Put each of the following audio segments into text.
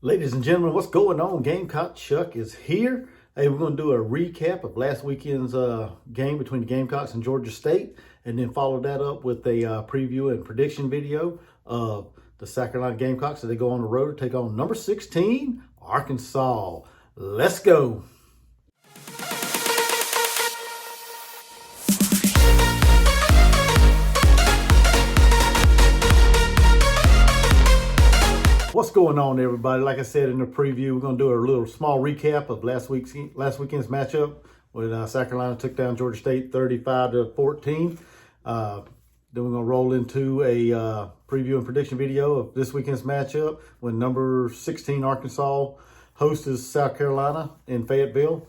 Ladies and gentlemen, what's going on? Gamecock Chuck is here. Hey, we're going to do a recap of last weekend's game between the Gamecocks and Georgia State, and then follow that up with a preview and prediction video of the South Carolina Gamecocks as they go on the road to take on number 16, Arkansas. Let's go. What's going on, everybody? Like I said in the preview, we're going to do a little small recap of last weekend's matchup when South Carolina took down Georgia State 35-14. Then we're going to roll into a preview and prediction video of this weekend's matchup when number 16 Arkansas hosts South Carolina in Fayetteville,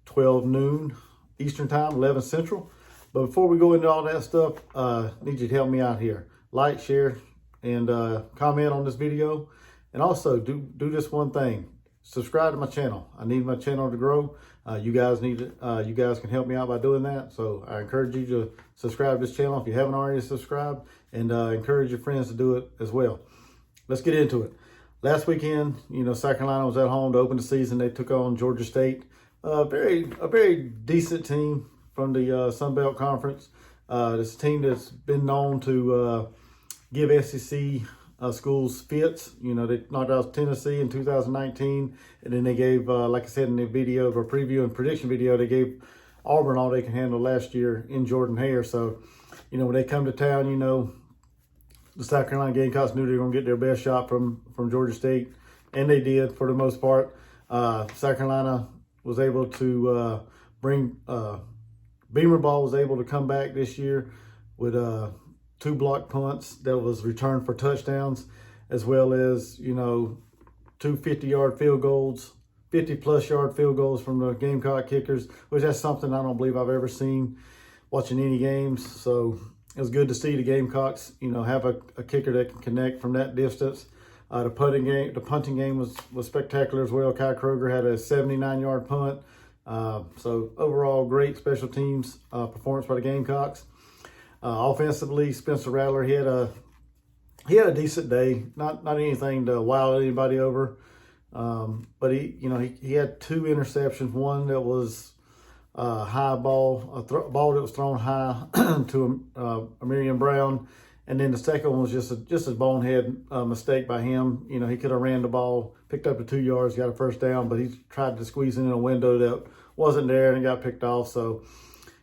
12 noon Eastern Time, 11 Central. But before we go into all that stuff, I need you to help me out here. Like, share, and comment on this video, and also do this one thing: subscribe to my channel. I need my channel to grow. You guys can help me out by doing that. So I encourage you to subscribe to this channel if you haven't already subscribed, and encourage your friends to do it as well. Let's get into it. Last weekend, South Carolina was at home to open the season. They took on Georgia State, a very decent team from the Sun Belt Conference. This team that's been known to give SEC schools fits. They knocked out Tennessee in 2019, and then they gave, like I said in the video, or preview and prediction video, they gave Auburn all they can handle last year in Jordan Hare. So, when they come to town, the South Carolina Gamecocks knew they were going to get their best shot from Georgia State, and they did for the most part. South Carolina was able to Beamer Ball was able to come back this year with 2 blocked punts that was returned for touchdowns, as well as, 2 50-yard field goals, 50-plus yard field goals from the Gamecock kickers, which that's something I don't believe I've ever seen watching any games. So it was good to see the Gamecocks, have a kicker that can connect from that distance. The punting game was spectacular as well. Kai Kroger had a 79-yard punt. So overall, great special teams performance by the Gamecocks. Offensively, Spencer Rattler, he had a decent day. Not anything to wow anybody over, but he had 2 interceptions. One that was a high ball, ball that was thrown high to Amarian Brown, and then the second one was just a bonehead mistake by him. He could have ran the ball, picked up the 2 yards, got a first down, but he tried to squeeze in a window that wasn't there and got picked off. So,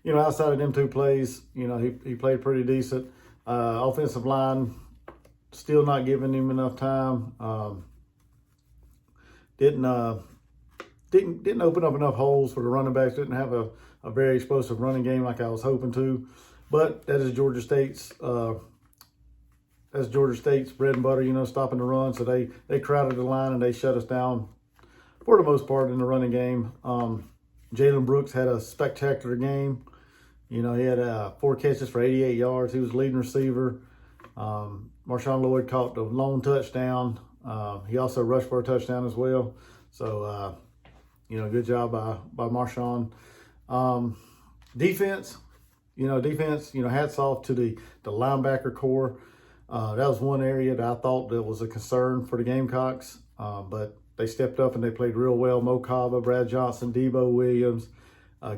outside of them 2 plays, he played pretty decent. Offensive line still not giving him enough time. Didn't open up enough holes for the running backs. Didn't have a very explosive running game like I was hoping to. But that is Georgia State's bread and butter. Stopping the run. So they crowded the line and they shut us down for the most part in the running game. Jalen Brooks had a spectacular game. He had 4 catches for 88 yards. He was leading receiver. Marshawn Lloyd caught the lone touchdown. He also rushed for a touchdown as well. So, good job by Marshawn. Defense, hats off to the linebacker core. That was one area that I thought that was a concern for the Gamecocks, but they stepped up and they played real well. Mo Kaba, Brad Johnson, Debo Williams,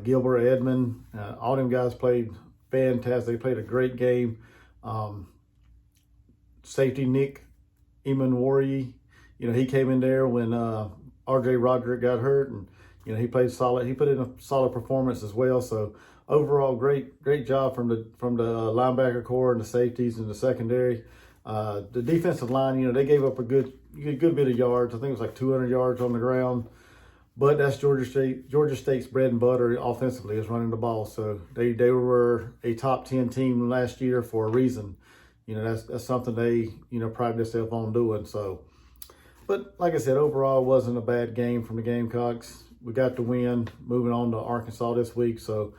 Gilbert Edmond, all them guys played fantastic. They played a great game. Safety Nick Emanwari, he came in there when R.J. Roderick got hurt, and he played solid. He put in a solid performance as well. So overall, great job from the linebacker core and the safeties and the secondary. The defensive line, they gave up a good bit of yards. I think it was like 200 yards on the ground. But that's Georgia State's bread and butter offensively is running the ball. So they were a top 10 team last year for a reason. That's something they, pride themselves on doing. So, but like I said, overall it wasn't a bad game from the Gamecocks. We got the win, moving on to Arkansas this week. So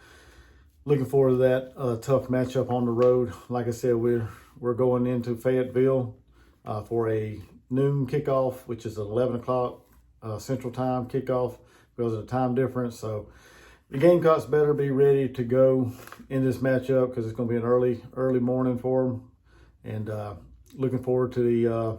looking forward to that tough matchup on the road. Like I said, we're going into Fayetteville for a noon kickoff, which is 11 o'clock. Central Time kickoff because of the time difference. So the Gamecocks better be ready to go in this matchup because it's going to be an early morning for them. And looking forward to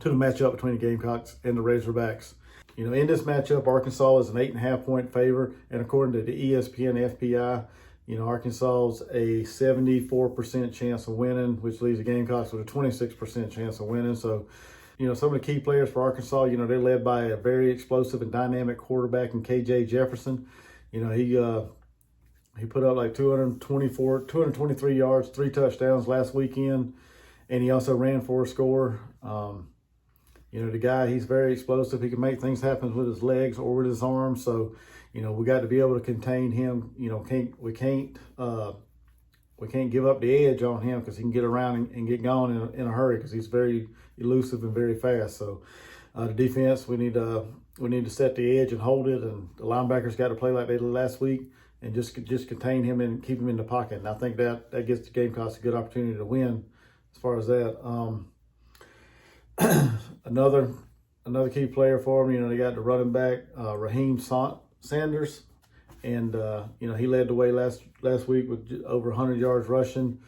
to the matchup between the Gamecocks and the Razorbacks. You know, in this matchup, Arkansas is an 8.5-point favorite, and according to the ESPN FPI, you know, Arkansas is a 74% chance of winning, which leaves the Gamecocks with a 26% chance of winning. So, you know, some of the key players for Arkansas, you know, they're led by a very explosive and dynamic quarterback in KJ Jefferson. You know, he put up like 223 yards, 3 touchdowns last weekend, and he also ran for a score. You know, the guy, he's very explosive. He can make things happen with his legs or with his arms. So, you know, we got to be able to contain him. You know, we can't give up the edge on him, because he can get around and get going in a hurry, because he's very elusive and very fast. So, the defense, we need to set the edge and hold it, and the linebackers got to play like they did last week and just contain him and keep him in the pocket. And I think that gives the Gamecocks a good opportunity to win as far as that. Another key player for them, you know, they got the running back, Raheem Sanders, and you know, he led the way last week with over 100 yards rushing.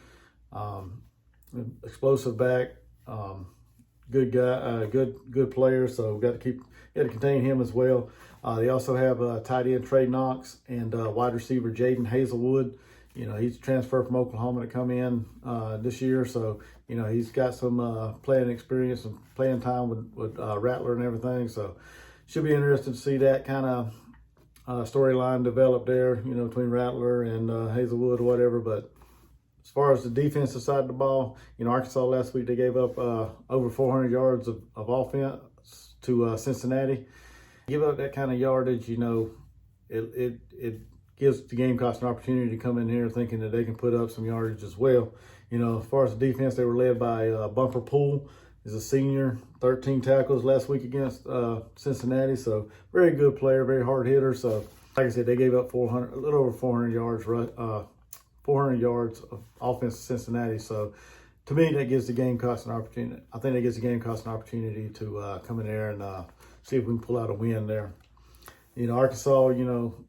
Explosive back, good guy, good player. So we got to contain him as well. They also have tight end Trey Knox and wide receiver Jaden Hazelwood. You know, he's transferred from Oklahoma to come in this year. So, you know, he's got some playing experience and playing time with Rattler and everything. So, should be interesting to see that kind of storyline develop there, you know, between Rattler and Hasolwood or whatever. But as far as the defensive side of the ball, you know, Arkansas last week, they gave up over 400 yards of offense to Cincinnati. Give up that kind of yardage, you know, it gives the Gamecocks an opportunity to come in here thinking that they can put up some yardage as well. You know, as far as the defense, they were led by Bumper Poole. He's a senior, 13 tackles last week against Cincinnati. So very good player, very hard hitter. So like I said, they gave up a little over 400 yards, 400 yards of offense to Cincinnati. So to me, that gives the Gamecocks an opportunity. I think that gives the Gamecocks an opportunity to come in there and see if we can pull out a win there. You know, Arkansas, you know,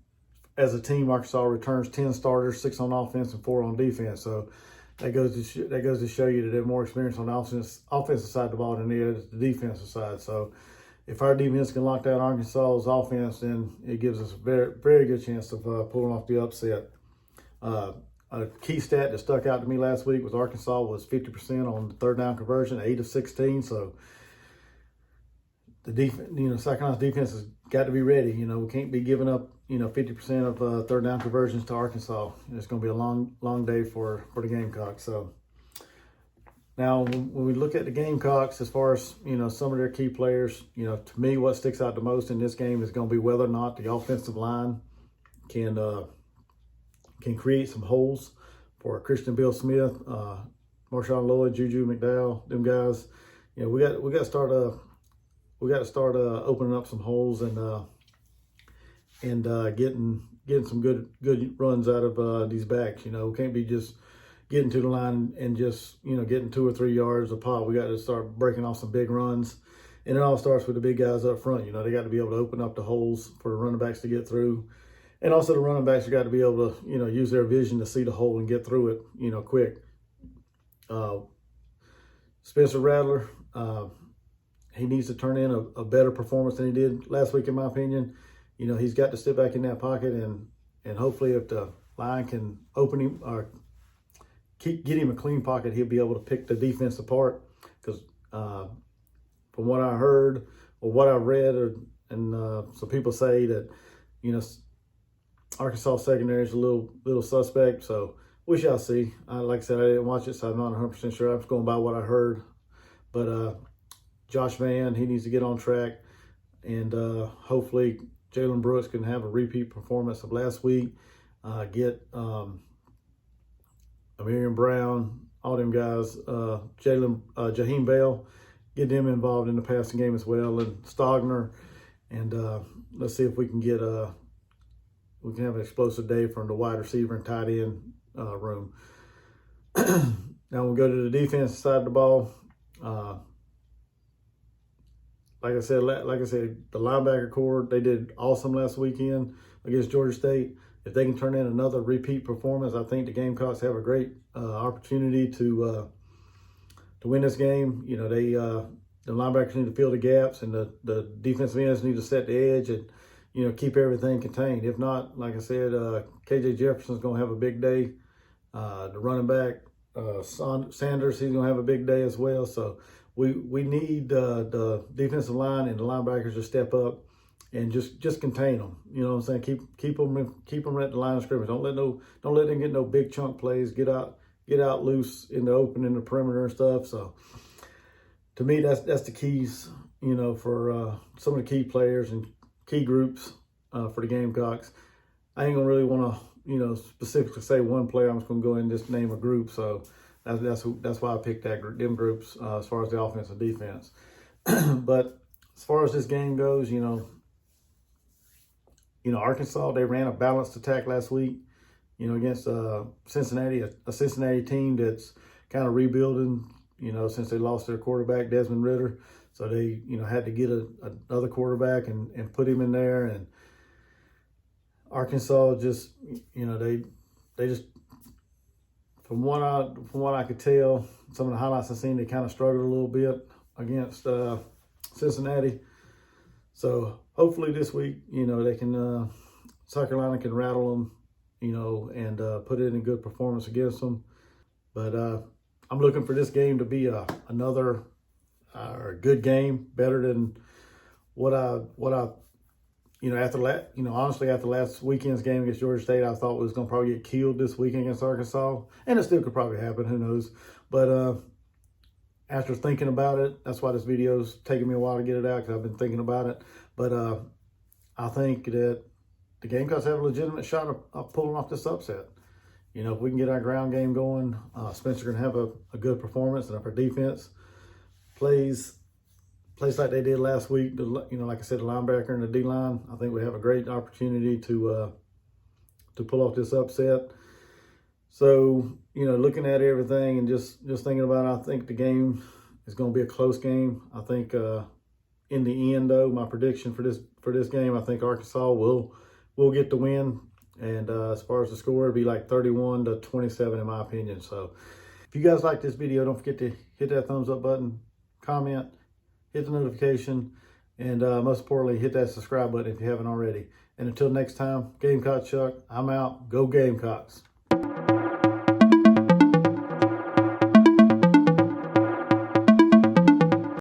as a team, Arkansas returns 10 starters, 6 on offense and 4 on defense. So that goes to show you that they're more experienced on the offensive side of the ball than they are the defensive side. So if our defense can lock down Arkansas's offense, then it gives us a very, very good chance of pulling off the upset. A key stat that stuck out to me last week was Arkansas was 50% on the third down conversion, 8 of 16. So the defense, you know, South Carolina's defense has got to be ready. You know, we can't be giving up, you know, 50% of third down conversions to Arkansas. It's going to be a long day for the Gamecocks. So now when we look at the Gamecocks, as far as, you know, some of their key players, you know, to me, what sticks out the most in this game is going to be whether or not the offensive line can create some holes for Christian Bill Smith, Marshawn Lloyd, Juju McDowell, them guys. You know, we got to start opening up some holes and getting some good runs out of these backs. You know, we can't be just getting to the line and just, you know, getting 2 or 3 yards a pop. We got to start breaking off some big runs, and it all starts with the big guys up front. You know, they got to be able to open up the holes for the running backs to get through, and also the running backs have got to be able to, you know, use their vision to see the hole and get through it, you know, quick. Spencer Rattler, he needs to turn in a better performance than he did last week, in my opinion. You know, he's got to step back in that pocket, and hopefully if the line can open him or get him a clean pocket, he'll be able to pick the defense apart. Because from what I heard or what I read, and some people say that, you know, Arkansas secondary is a little suspect. So we shall see. Like I said, I didn't watch it, so I'm not 100% sure. I'm just going by what I heard. But Josh Vann, he needs to get on track, and hopefully Jalen Brooks can have a repeat performance of last week. Get Amarian Brown, all them guys, Jaheim Bell, get them involved in the passing game as well, and Stogner, and let's see if we can get we can have an explosive day from the wide receiver and tight end room. Now we'll go to the defensive side of the ball. Like I said, the linebacker core, they did awesome last weekend against Georgia State. If they can turn in another repeat performance, I think the Gamecocks have a great opportunity to win this game. You know, the linebackers need to fill the gaps, and the defensive ends need to set the edge and, keep everything contained. If not, like I said, KJ Jefferson's going to have a big day. The running back, Sanders, he's going to have a big day as well. So we need the defensive line and the linebackers to step up and just contain them. You know what I'm saying? Keep them at the line of scrimmage. Don't let them get no big chunk plays. Get out loose in the open, in the perimeter and stuff. So to me, that's the keys, for some of the key players and key groups for the Gamecocks. I ain't gonna really want to, specifically say one player. I'm just gonna go ahead and just name a group. So that's why I picked them groups as far as the offense and defense. But as far as this game goes, Arkansas, they ran a balanced attack last week, against Cincinnati, a Cincinnati team that's kind of rebuilding, since they lost their quarterback, Desmond Ridder. So they, had to get another quarterback and put him in there. And Arkansas just, they just, from what I could tell, some of the highlights I've seen, they kind of struggled a little bit against Cincinnati. So hopefully this week, they can, South Carolina can rattle them, and put in a good performance against them. But I'm looking for this game to be another good game, better than what I after last weekend's game against Georgia State, I thought was going to probably get killed this weekend against Arkansas, and it still could probably happen. Who knows? But after thinking about it, that's why this video's taking me a while to get it out, because I've been thinking about it. But I think that the Gamecocks have a legitimate shot of pulling off this upset. If we can get our ground game going, Spencer's going to have a good performance, and if our defense plays like they did last week, like I said, the linebacker and the D-line, I think we have a great opportunity to pull off this upset. So, looking at everything and just thinking about it, I think the game is going to be a close game. I think in the end, though, my prediction for this game, I think Arkansas will get the win. And as far as the score, it'll be like 31-27 in my opinion. So if you guys like this video, don't forget to hit that thumbs up button, comment, hit the notification, and most importantly, hit that subscribe button if you haven't already. And until next time, Gamecock Chuck, I'm out. Go Gamecocks.